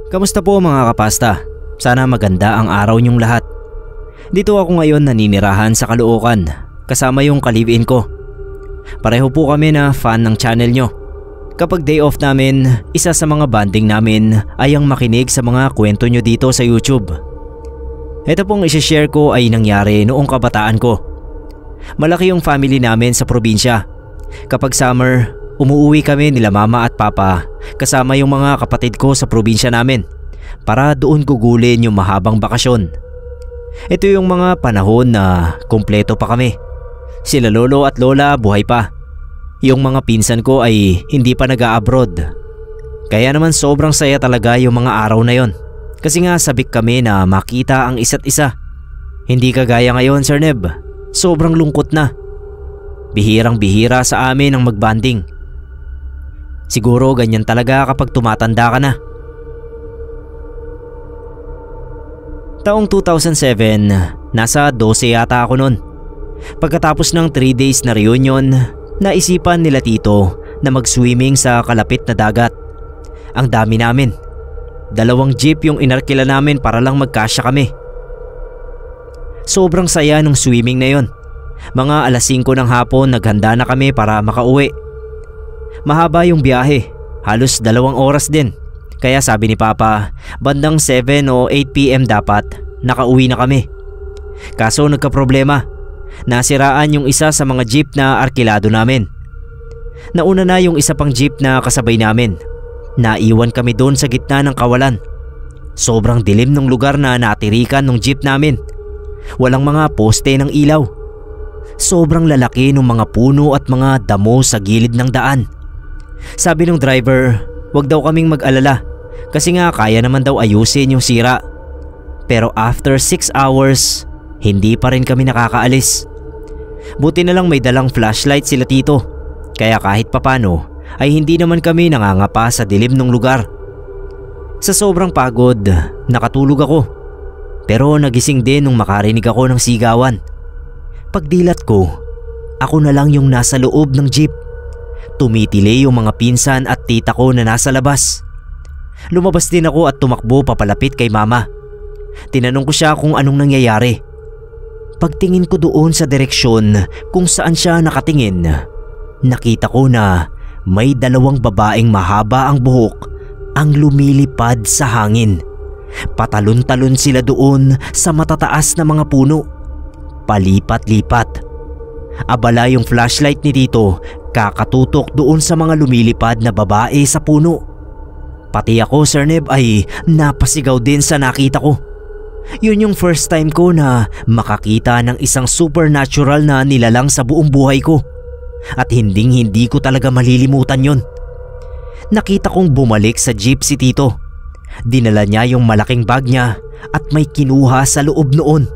Kamusta po mga kapasta? Sana maganda ang araw niyong lahat. Dito ako ngayon naninirahan sa Caloocan kasama yung ka-live-in ko. Pareho po kami na fan ng channel nyo. Kapag day off namin, isa sa mga bonding namin ay ang makinig sa mga kwento nyo dito sa YouTube. Ito pong isi-share ko ay nangyari noong kabataan ko. Malaki yung family namin sa probinsya. Kapag summer, umuwi kami nila mama at papa kasama yung mga kapatid ko sa probinsya namin para doon gugulin yung mahabang bakasyon. Ito yung mga panahon na kumpleto pa kami. Sila lolo at lola buhay pa. Yung mga pinsan ko ay hindi pa nag-a-abroad. Kaya naman sobrang saya talaga yung mga araw na yon. Kasi nga sabik kami na makita ang isa't isa. Hindi kagaya ngayon, Sir Neb. Sobrang lungkot na. Bihirang bihira sa amin ang magbanding. Siguro ganyan talaga kapag tumatanda ka na. Taong 2007, nasa 12 yata ako noon. Pagkatapos ng 3 days na reunion, naisipan nila tito na mag-swimming sa kalapit na dagat. Ang dami namin. 2 jeep yung inarkila namin para lang magkasya kami. Sobrang saya nung swimming na yon. Mga alas 5 ng hapon naghanda na kami para makauwi. Mahaba yung biyahe, halos 2 oras din. Kaya sabi ni Papa, bandang 7 o 8 PM dapat nakauwi na kami. Kaso nagkaproblema, nasiraan yung isa sa mga jeep na arkilado namin. Nauna na yung isa pang jeep na kasabay namin. Naiwan kami doon sa gitna ng kawalan. Sobrang dilim ng lugar na natirikan ng jeep namin. Walang mga poste ng ilaw. Sobrang lalaki ng mga puno at mga damo sa gilid ng daan. Sabi ng driver, wag daw kaming mag-alala kasi nga kaya naman daw ayusin yung sira. Pero after 6 hours, hindi pa rin kami nakakaalis. Buti na lang may dalang flashlight sila tito. Kaya kahit papano ay hindi naman kami nangangapa sa dilim ng lugar. Sa sobrang pagod, nakatulog ako. Pero nagising din nung makarinig ako ng sigawan. Pagdilat ko, ako na lang yung nasa loob ng jeep. Tumitili yung mga pinsan at tita ko na nasa labas. Lumabas din ako at tumakbo papalapit kay mama. Tinanong ko siya kung anong nangyayari. Pagtingin ko doon sa direksyon kung saan siya nakatingin, nakita ko na may 2 babaeng mahaba ang buhok ang lumilipad sa hangin. Patalon-talon sila doon sa matataas na mga puno. Palipat-lipat. Abala yung flashlight ni Tito kakatutok doon sa mga lumilipad na babae sa puno. Pati ako, Sir Neb, ay napasigaw din sa nakita ko. Yun yung first time ko na makakita ng isang supernatural na nilalang sa buong buhay ko. At hindi ko talaga malilimutan yun. Nakita kong bumalik sa jeep si Tito. Dinala niya yung malaking bag niya at may kinuha sa loob noon.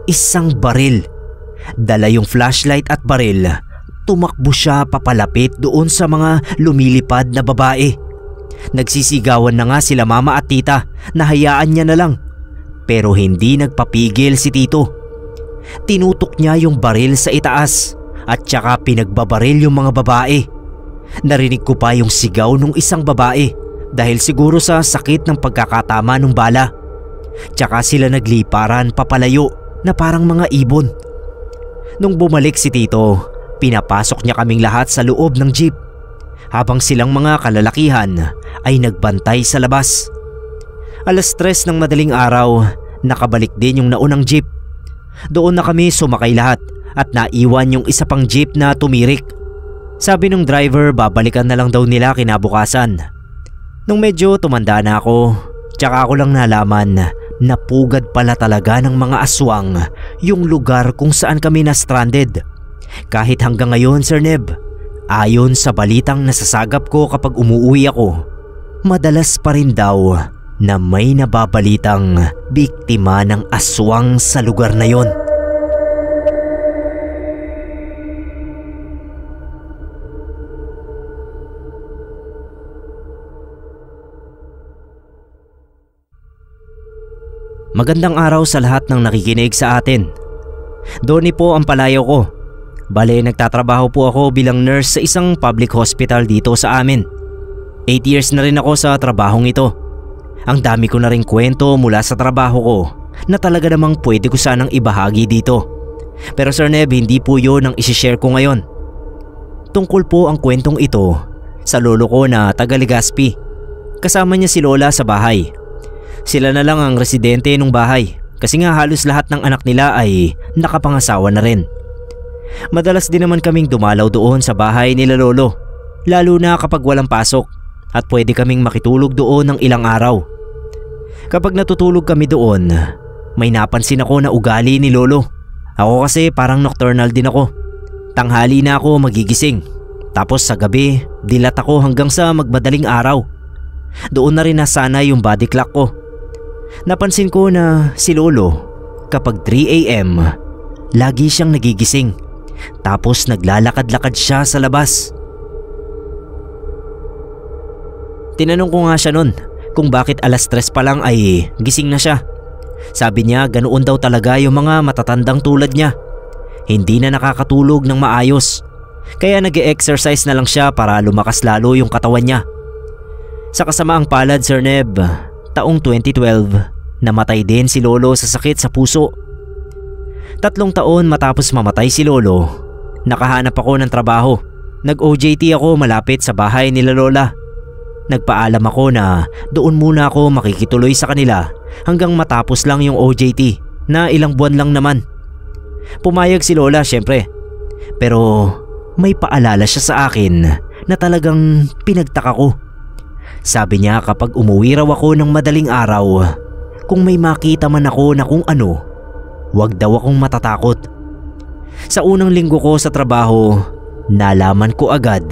Isang baril. Dala yung flashlight at baril. Tumakbo siya papalapit doon sa mga lumilipad na babae. Nagsisigawan na nga sila mama at tita na hayaan niya na lang. Pero hindi nagpapigil si Tito. Tinutok niya yung baril sa itaas at saka pinagbabaril yung mga babae. Narinig ko pa yung sigaw ng isang babae dahil siguro sa sakit ng pagkakatama ng bala. Tsaka sila nagliparan papalayo na parang mga ibon. Nung bumalik si Tito, pinapasok niya kaming lahat sa loob ng jeep habang silang mga kalalakihan ay nagbantay sa labas. Alas 3 ng madaling araw, nakabalik din yung naunang jeep. Doon na kami sumakay lahat at naiwan yung isa pang jeep na tumirik. Sabi ng driver babalikan na lang daw nila kinabukasan. Nung medyo tumanda na ako, tsaka ako lang nalaman na pugad pala talaga ng mga aswang yung lugar kung saan kami na-stranded. Kahit hanggang ngayon, Sir Neb, ayon sa balitang nasasagap ko kapag umuwi ako, madalas pa rin daw na may nababalitang biktima ng aswang sa lugar na yon. Magandang araw sa lahat ng nakikinig sa atin. Donnie po ang palayaw ko. Bale, nagtatrabaho po ako bilang nurse sa isang public hospital dito sa amin. 8 years na rin ako sa trabahong ito. Ang dami ko na ring kwento mula sa trabaho ko na talaga namang pwede ko sanang ibahagi dito. Pero Sir Neb, hindi po yun ang isishare ko ngayon. Tungkol po ang kwentong ito sa lolo ko na taga Legazpi. Kasama niya si Lola sa bahay. Sila na lang ang residente ng bahay kasi nga halos lahat ng anak nila ay nakapangasawa na rin. Madalas din naman kaming dumalaw doon sa bahay nila lolo, lalo na kapag walang pasok at pwede kaming makitulog doon ng ilang araw. Kapag natutulog kami doon, may napansin ako na ugali ni lolo. Ako kasi parang nocturnal din ako. Tanghali na ako magigising. Tapos sa gabi, dilat ako hanggang sa magmadaling araw. Doon na rin nasana yung body clock ko. Napansin ko na si lolo, kapag 3 AM, lagi siyang nagigising. Tapos naglalakad-lakad siya sa labas. Tinanong ko nga siya nun kung bakit alas 3 pa lang ay gising na siya. Sabi niya ganoon daw talaga yung mga matatandang tulad niya. Hindi na nakakatulog ng maayos. Kaya nag-e-exercise na lang siya para lumakas lalo yung katawan niya. Sa kasamaang palad, Sir Neb, taong 2012, namatay din si lolo sa sakit sa puso. 3 taon matapos mamatay si lolo, nakahanap ako ng trabaho. Nag-OJT ako malapit sa bahay nila lola. Nagpaalam ako na doon muna ako makikituloy sa kanila hanggang matapos lang yung OJT na ilang buwan lang naman. Pumayag si lola syempre, pero may paalala siya sa akin na talagang pinagtaka ko. Sabi niya kapag umuwi raw ako ng madaling araw, kung may makita man ako na kung ano, wag daw akong matatakot. Sa unang linggo ko sa trabaho, nalaman ko agad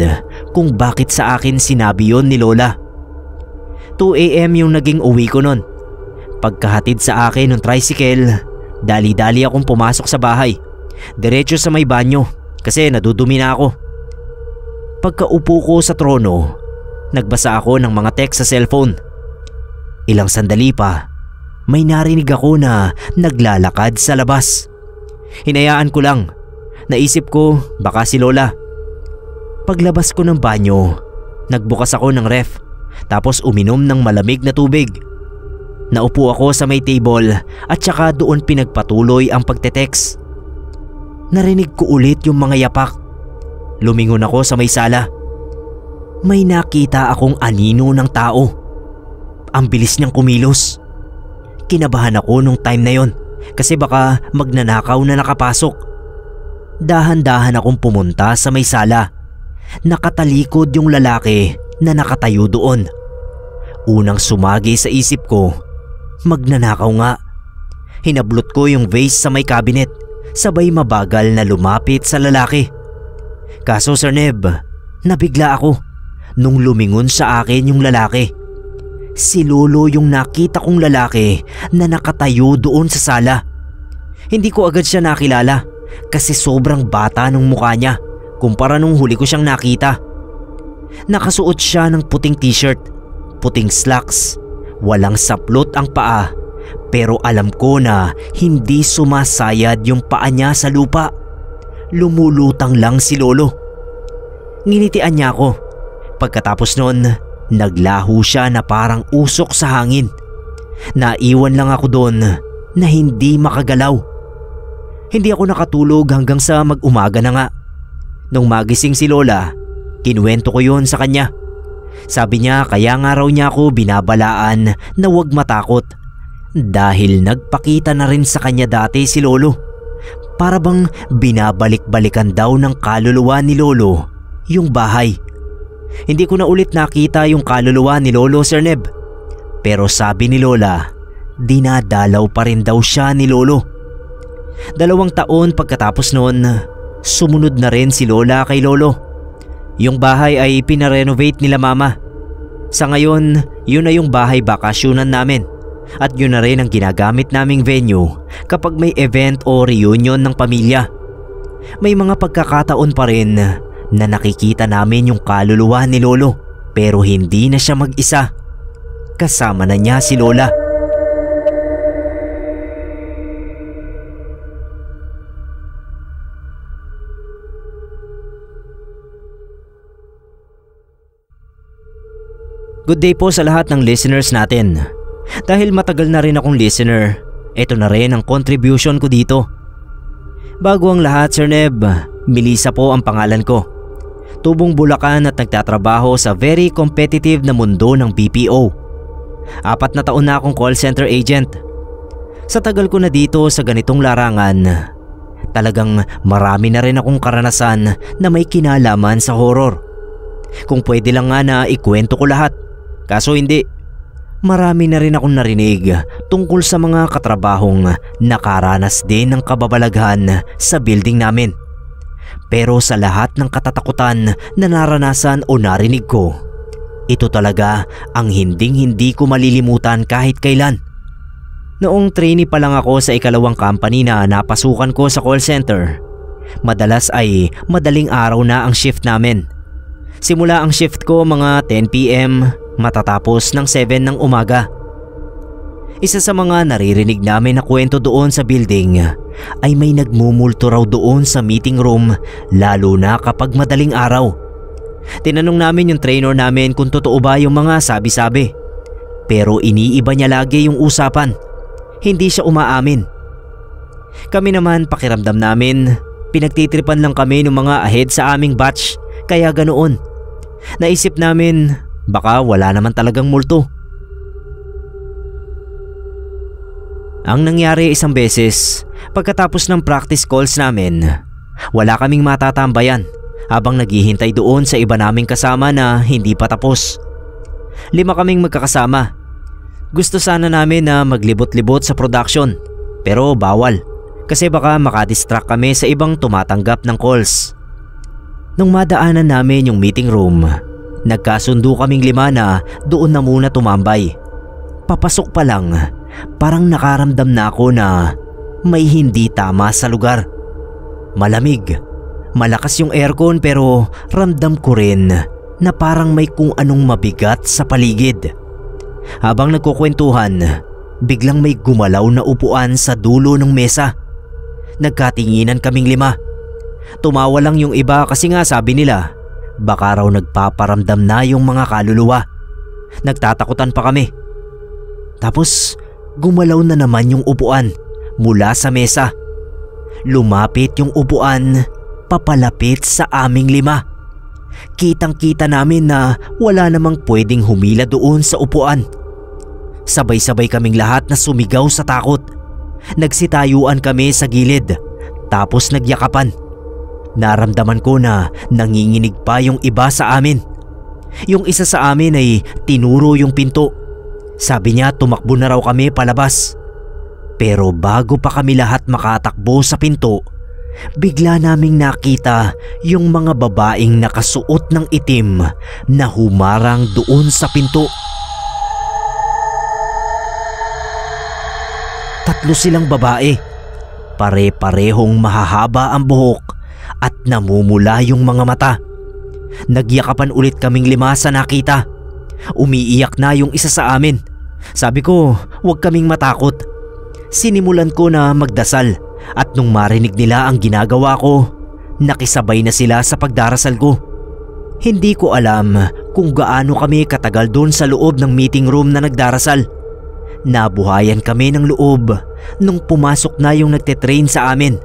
kung bakit sa akin sinabi yon ni lola. 2 AM yung naging uwi ko nun. Pagkahatid sa akin ng tricycle, dali-dali akong pumasok sa bahay. Diretso sa may banyo kasi nadudumi na ako. Pagkaupo ko sa trono, nagbasa ako ng mga text sa cellphone. Ilang sandali pa, may narinig ako na naglalakad sa labas. Hinayaan ko lang. Naisip ko baka si lola. Paglabas ko ng banyo, nagbukas ako ng ref tapos uminom ng malamig na tubig. Naupo ako sa may table at saka doon pinagpatuloy ang pagte-text. Narinig ko ulit yung mga yapak. Lumingon ako sa may sala. May nakita akong anino ng tao. Ang bilis niyang kumilos. Kinabahan ako nung time na yon kasi baka magnanakaw na nakapasok. Dahan-dahan akong pumunta sa may sala. Nakatalikod yung lalaki na nakatayo doon. Unang sumagi sa isip ko, magnanakaw nga. Hinablot ko yung vase sa may cabinet, sabay mabagal na lumapit sa lalaki. Kaso Sir Neb, nabigla ako nung lumingon sa akin yung lalaki. Si lolo yung nakita kong lalaki na nakatayo doon sa sala. Hindi ko agad siya nakilala kasi sobrang bata nung mukha niya kumpara nung huli ko siyang nakita. Nakasuot siya ng puting t-shirt, puting slacks, walang saplot ang paa, pero alam ko na hindi sumasayad yung paa niya sa lupa. Lumulutang lang si lolo. Nginitian niya ako. Pagkatapos nun, naglaho siya na parang usok sa hangin. Naiwan lang ako doon na hindi makagalaw. Hindi ako nakatulog hanggang sa mag-umaga na nga. Nung magising si lola, kinuwento ko yon sa kanya. Sabi niya kaya nga raw niya ako binabalaan na huwag matakot dahil nagpakita na rin sa kanya dati si lolo. Para bang binabalik-balikan daw ng kaluluwa ni lolo yung bahay. Hindi ko na ulit nakita yung kaluluwa ni lolo, Sir Neb. Pero sabi ni lola, dinadalaw pa rin daw siya ni lolo. 2 taon pagkatapos noon, sumunod na rin si lola kay lolo. Yung bahay ay pinarenovate nila mama. Sa ngayon, yun na yung bahay bakasyonan namin. At yun na rin ang ginagamit naming venue kapag may event o reunion ng pamilya. May mga pagkakataon pa rin na nakikita namin yung kaluluwa ni lolo, pero hindi na siya mag-isa. Kasama na niya si lola. Good day po sa lahat ng listeners natin. Dahil matagal na rin akong listener, ito na rin ang contribution ko dito. Bago ang lahat, Sir Neb, Melissa po ang pangalan ko. Tubong Bulacan at nagtatrabaho sa very competitive na mundo ng BPO. 4 na taon na akong call center agent. Sa tagal ko na dito sa ganitong larangan, talagang marami na rin akong karanasan na may kinalaman sa horror. Kung pwede lang nga na ikwento ko lahat, kaso hindi. Marami na rin akong narinig tungkol sa mga katrabahong nakaranas din ng kababalaghan sa building namin. Pero sa lahat ng katatakutan na naranasan o narinig ko, ito talaga ang hindi ko malilimutan kahit kailan. Noong trainee pa lang ako sa ikalawang company na napasukan ko sa call center, madalas ay madaling araw na ang shift namin. Simula ang shift ko mga 10 PM matatapos ng 7 ng umaga. Isa sa mga naririnig namin na kwento doon sa building ay may nagmumulto raw doon sa meeting room, lalo na kapag madaling araw. Tinanong namin yung trainer namin kung totoo ba yung mga sabi-sabi, pero iniiba niya lagi yung usapan. Hindi siya umaamin. Kami naman pakiramdam namin, pinagtitripan lang kami ng mga ahead sa aming batch, kaya ganoon. Naisip namin baka wala naman talagang multo. Ang nangyari isang beses, pagkatapos ng practice calls namin, wala kaming matatambayan habang naghihintay doon sa iba naming kasama na hindi pa tapos. 5 kaming magkakasama. Gusto sana namin na maglibot-libot sa production, pero bawal kasi baka makadistract kami sa ibang tumatanggap ng calls. Nung madaanan namin yung meeting room, nagkasundo kaming 5 na doon na muna tumambay. Papasok pa lang, parang nakaramdam na ako na may hindi tama sa lugar. Malamig, malakas yung aircon pero ramdam ko rin na parang may kung anong mabigat sa paligid. Habang nagkukwentuhan, biglang may gumalaw na upuan sa dulo ng mesa. Nagkatinginan kaming 5. Tumawa lang yung iba kasi nga sabi nila, baka raw nagpaparamdam na yung mga kaluluwa. Nagtatakutan pa kami. Tapos gumalaw na naman yung upuan mula sa mesa. Lumapit yung upuan papalapit sa aming 5. Kitang-kita namin na wala namang pwedeng humila doon sa upuan. Sabay-sabay kaming lahat na sumigaw sa takot. Nagsitayuan kami sa gilid, tapos nagyakapan. Naramdaman ko na nanginginig pa yung iba sa amin. Yung isa sa amin ay tinuro yung pinto. Sabi niya tumakbo na raw kami palabas. Pero bago pa kami lahat makatakbo sa pinto, bigla naming nakita yung mga babaeng nakasuot ng itim na humarang doon sa pinto. 3 silang babae. Pare-parehong mahahaba ang buhok at namumula yung mga mata. Nagyakapan ulit kaming 5 sa nakita. Umiiyak na yung isa sa amin. Sabi ko, huwag kaming matakot. Sinimulan ko na magdasal. At nung marinig nila ang ginagawa ko, nakisabay na sila sa pagdarasal ko. Hindi ko alam kung gaano kami katagal doon sa loob ng meeting room na nagdarasal. Nabuhayan kami ng loob nung pumasok na yung nagte-train sa amin.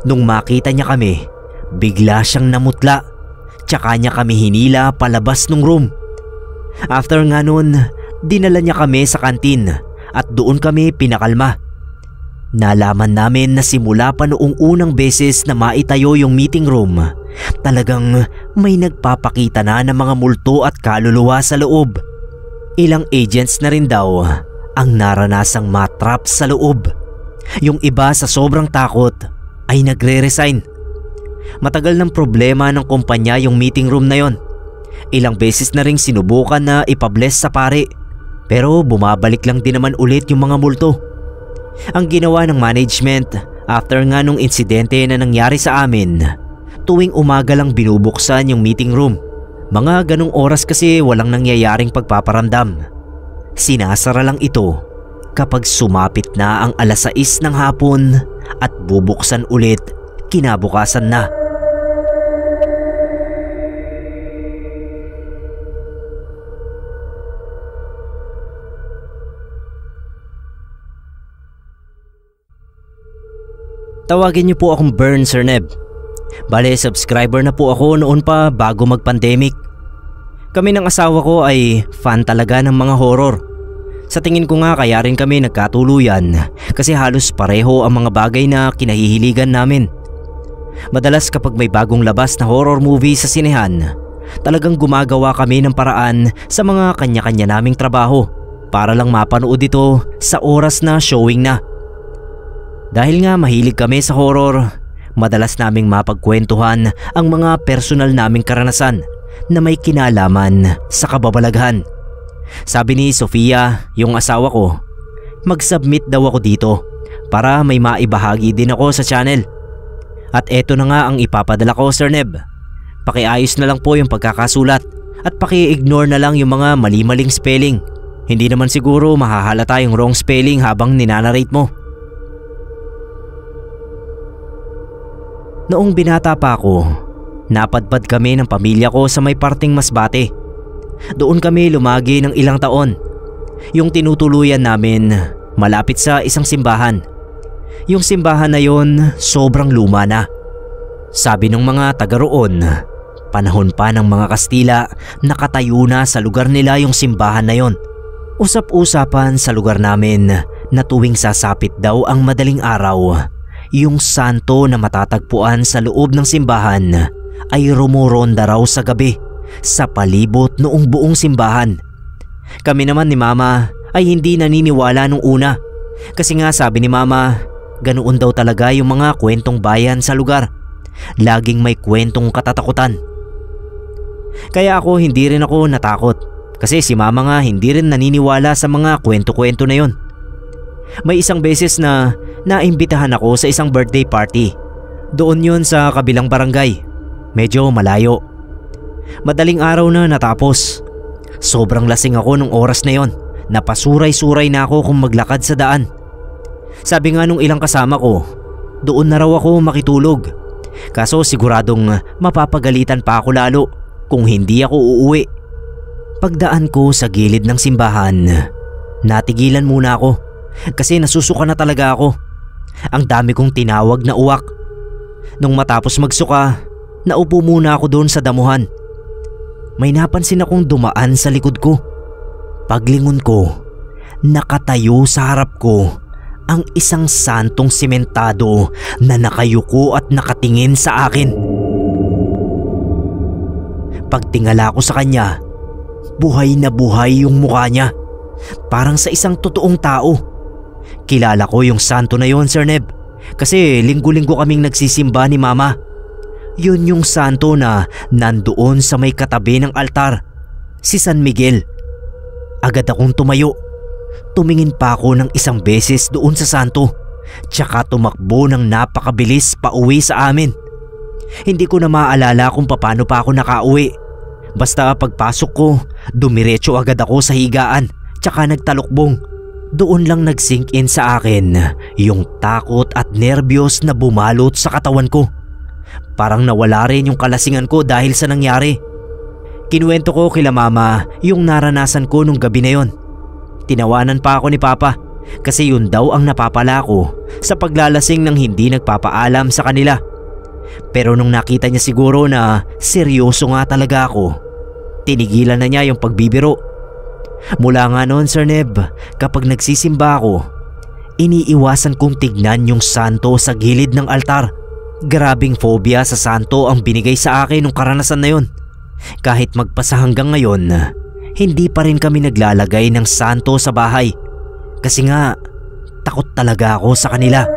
Nung makita niya kami, bigla siyang namutla. Tsaka niya kami hinila palabas ng room. After nga nun, dinala niya kami sa kantin at doon kami pinakalma. Nalaman namin na simula pa noong unang beses na maitayo yung meeting room, talagang may nagpapakita na ng mga multo at kaluluwa sa loob. Ilang agents na rin daw ang naranasang matrap sa loob. Yung iba sa sobrang takot ay nagre-resign. Matagal ng problema ng kumpanya yung meeting room na yon. Ilang beses na ring sinubukan na ipabless sa pare, pero bumabalik lang din naman ulit yung mga multo. Ang ginawa ng management after nga nung insidente na nangyari sa amin, tuwing umaga lang binubuksan yung meeting room. Mga ganong oras kasi walang nangyayaring pagpaparamdam. Sinasara lang ito kapag sumapit na ang 6:00 ng hapon at bubuksan ulit kinabukasan na. Tawagin niyo po akong Bern, Sir Neb. Bale, subscriber na po ako noon pa bago mag-pandemic. Kami ng asawa ko ay fan talaga ng mga horror. Sa tingin ko nga kaya rin kami nagkatuluyan kasi halos pareho ang mga bagay na kinahihiligan namin. Madalas kapag may bagong labas na horror movie sa sinehan, talagang gumagawa kami ng paraan sa mga kanya-kanya naming trabaho para lang mapanood ito sa oras na showing na. Dahil nga mahilig kami sa horror, madalas naming mapagkwentuhan ang mga personal naming karanasan na may kinalaman sa kababalaghan. Sabi ni Sofia, yung asawa ko, mag-submit daw ako dito para may maibahagi din ako sa channel. At eto na nga ang ipapadala ko, Sir Neb. Pakiayos na lang po yung pagkakasulat at paki-ignore na lang yung mga mali-maling spelling. Hindi naman siguro mahahalata yung wrong spelling habang ninanarrate mo. Noong binata pa ako, napadpad kami ng pamilya ko sa may parting Masbate. Doon kami lumagi ng ilang taon. Yung tinutuluyan namin malapit sa isang simbahan. Yung simbahan na yon sobrang luma na. Sabi ng mga taga roon, panahon pa ng mga Kastila, nakatayo na sa lugar nila yung simbahan na yon. Usap-usapan sa lugar namin na tuwing sasapit daw ang madaling araw, yung santo na matatagpuan sa loob ng simbahan ay rumuronda raw sa gabi sa palibot noong buong simbahan. Kami naman ni Mama ay hindi naniniwala nung una kasi nga sabi ni Mama, ganoon daw talaga yung mga kwentong bayan sa lugar. Laging may kwentong katatakutan. Kaya ako hindi rin ako natakot kasi si Mama nga hindi rin naniniwala sa mga kwento-kwento na yon. May isang beses na naimbitahan ako sa isang birthday party. Doon yon sa kabilang barangay. Medyo malayo. Madaling araw na natapos. Sobrang lasing ako nung oras na yon. Napasuray-suray na ako kung maglakad sa daan. Sabi nga nung ilang kasama ko, doon na raw ako makitulog. Kaso siguradong mapapagalitan pa ako lalo kung hindi ako uuwi. Pagdaan ko sa gilid ng simbahan, natigilan muna ako kasi nasusuka na talaga ako. Ang dami kong tinawag na uwak. Nung matapos magsuka, naupo muna ako doon sa damuhan. May napansin akong dumaan sa likod ko. Paglingon ko, nakatayo sa harap ko ang isang santong simentado na nakayuko at nakatingin sa akin. Pagtingala ko sa kanya, buhay na buhay yung mukha niya. Parang sa isang totoong tao. Kilala ko yung santo na yon, Sir Neb, kasi linggo-linggo kaming nagsisimba ni Mama. Yun yung santo na nandoon sa may katabi ng altar, si San Miguel. Agad akong tumayo. Tumingin pa ako ng isang beses doon sa santo, tsaka tumakbo ng napakabilis pa uwi sa amin. Hindi ko na maalala kung paano pa ako nakauwi. Basta pagpasok ko, dumiretso agad ako sa higaan, tsaka nagtalukbong. Doon lang nag-sink in sa akin yung takot at nerbiyos na bumalot sa katawan ko. Parang nawala rin yung kalasingan ko dahil sa nangyari. Kinuwento ko kila Mama yung naranasan ko nung gabi na yon. Tinawanan pa ako ni Papa kasi yun daw ang napapala ko sa paglalasing ng hindi nagpapaalam sa kanila. Pero nung nakita niya siguro na seryoso nga talaga ako, tinigilan na niya yung pagbibiro. Mula nga noon, Sir Neb, kapag nagsisimba ako, iniiwasan kong tignan yung santo sa gilid ng altar. Grabing phobia sa santo ang binigay sa akin nung karanasan na yun. Kahit magpasa hanggang ngayon, hindi pa rin kami naglalagay ng santo sa bahay. Kasi nga, takot talaga ako sa kanila.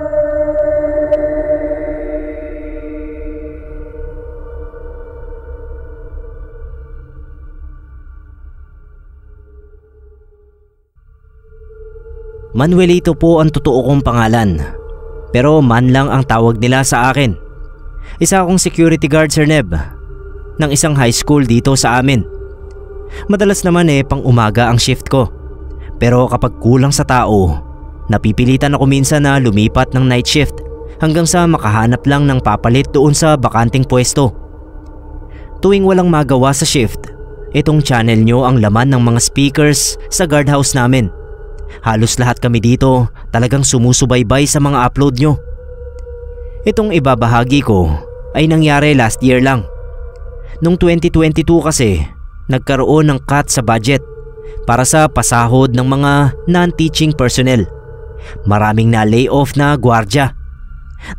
Manuelito po ang totoo kong pangalan, pero Man lang ang tawag nila sa akin. Isa akong security guard, Sir Neb, ng isang high school dito sa amin. Madalas naman pang umaga ang shift ko, pero kapag kulang sa tao, napipilitan ako minsan na lumipat ng night shift hanggang sa makahanap lang ng papalit doon sa bakanting pwesto. Tuwing walang magawa sa shift, itong channel nyo ang laman ng mga speakers sa guardhouse namin. Halos lahat kami dito talagang sumusubaybay sa mga upload nyo. Itong ibabahagi ko ay nangyari last year lang. Noong 2022 kasi, nagkaroon ng cut sa budget para sa pasahod ng mga non-teaching personnel. Maraming na-layoff na gwardiya.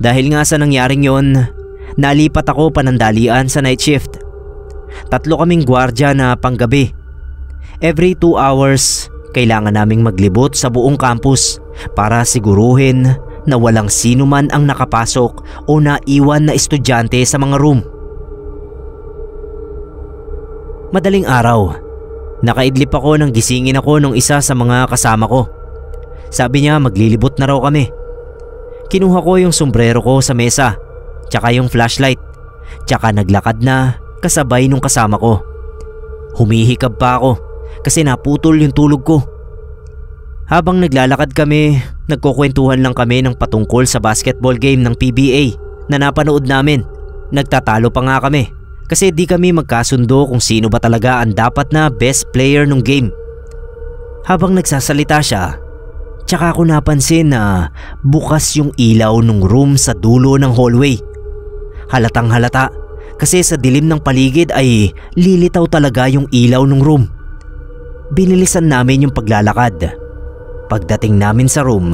Dahil nga sa nangyaring yon, nalipat ako panandalian sa night shift. 3 kaming gwardiya na panggabi. Every 2 hours, kailangan naming maglibot sa buong campus para siguruhin na walang sino man ang nakapasok o naiwan na estudyante sa mga room. Madaling araw, nakaidlip ako nang gisingin ako ng isa sa mga kasama ko. Sabi niya maglilibot na raw kami. Kinuha ko yung sombrero ko sa mesa, tsaka yung flashlight, tsaka naglakad na kasabay nung kasama ko. Humihikab pa ako kasi naputol yung tulog ko. Habang naglalakad kami, nagkukwentuhan lang kami ng patungkol sa basketball game ng PBA na napanood namin. Nagtatalo pa nga kami kasi di kami magkasundo kung sino ba talaga ang dapat na best player ng game. Habang nagsasalita siya, tsaka ko napansin na bukas yung ilaw ng room sa dulo ng hallway. Halatang halata kasi sa dilim ng paligid ay lilitaw talaga yung ilaw ng room. Binilisan namin yung paglalakad. Pagdating namin sa room,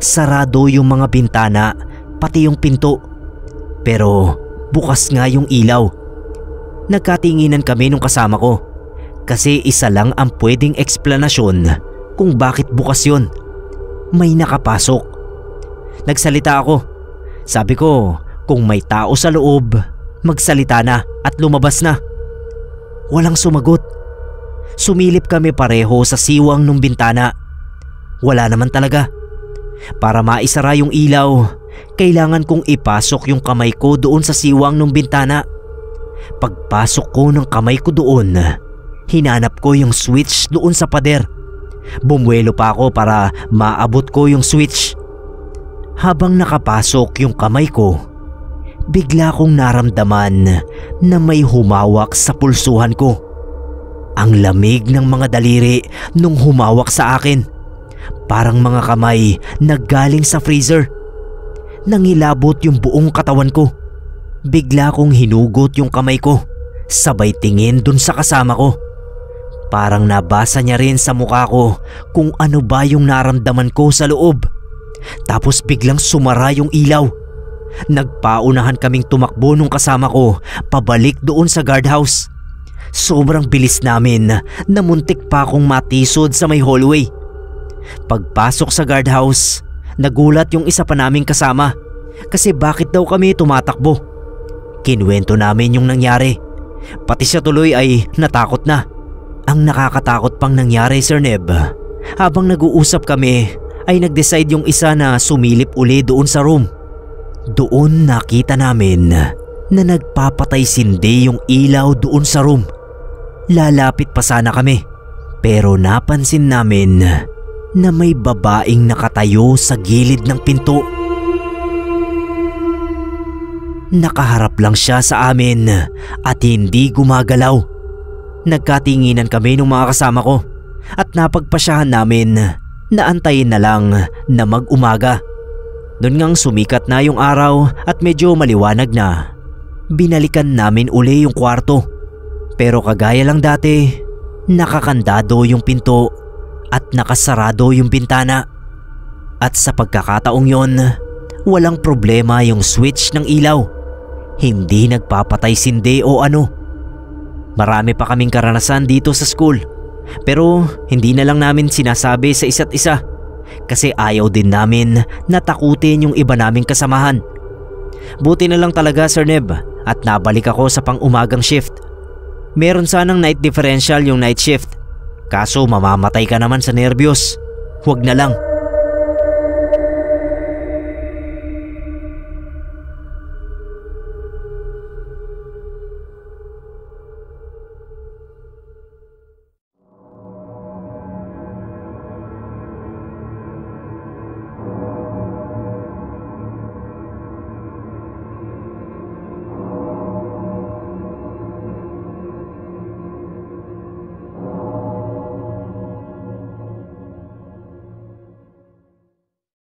sarado yung mga bintana pati yung pinto. Pero bukas nga yung ilaw. Nagkatinginan kami nung kasama ko kasi isa lang ang pwedeng eksplanasyon kung bakit bukas yun. May nakapasok. Nagsalita ako. Sabi ko, kung may tao sa loob, magsalita na at lumabas na. Walang sumagot. Sumilip kami pareho sa siwang ng bintana. Wala naman talaga. Para maisara yung ilaw, kailangan kong ipasok yung kamay ko doon sa siwang ng bintana. Pagpasok ko ng kamay ko doon, hinanap ko yung switch doon sa pader. Bumuelo pa ako para maabot ko yung switch. Habang nakapasok yung kamay ko, bigla kong naramdaman na may humawak sa pulsuhan ko. Ang lamig ng mga daliri nung humawak sa akin. Parang mga kamay na galing sa freezer. Nangilabot yung buong katawan ko. Bigla kong hinugot yung kamay ko, sabay tingin dun sa kasama ko. Parang nabasa niya rin sa mukha ko kung ano ba yung naramdaman ko sa loob. Tapos biglang sumara yung ilaw. Nagpaunahan kaming tumakbo nung kasama ko pabalik doon sa guardhouse. Sobrang bilis namin na muntik pa akong matisod sa may hallway. Pagpasok sa guardhouse, nagulat yung isa pa naming kasama kasi bakit daw kami tumatakbo. Kinuwento namin yung nangyari. Pati siya tuloy ay natakot na. Ang nakakatakot pang nangyari, Sir Neb, habang nag-uusap kami ay nag-decide yung isa na sumilip uli doon sa room. Doon nakita namin na nagpapatay sindi yung ilaw doon sa room. Lalapit pa sana kami pero napansin namin na may babaeng nakatayo sa gilid ng pinto. Nakaharap lang siya sa amin at hindi gumagalaw. Nagkatinginan kami ng mga kasama ko at napagpasyahan namin na antayin na lang na mag-umaga. Noon ngang sumikat na yung araw at medyo maliwanag na, binalikan namin uli yung kwarto. Pero kagaya lang dati, nakakandado yung pinto at nakasarado yung bintana. At sa pagkakataong yon, walang problema yung switch ng ilaw. Hindi nagpapatay sindi o ano. Marami pa kaming karanasan dito sa school, pero hindi na lang namin sinasabi sa isa't isa kasi ayaw din namin natakutin yung iba naming kasamahan. Buti na lang talaga, Sir Neb, at nabalik ako sa pang-umagang shift. Meron sanang night differential yung night shift, kaso mamamatay ka naman sa nervyos. Huwag na lang.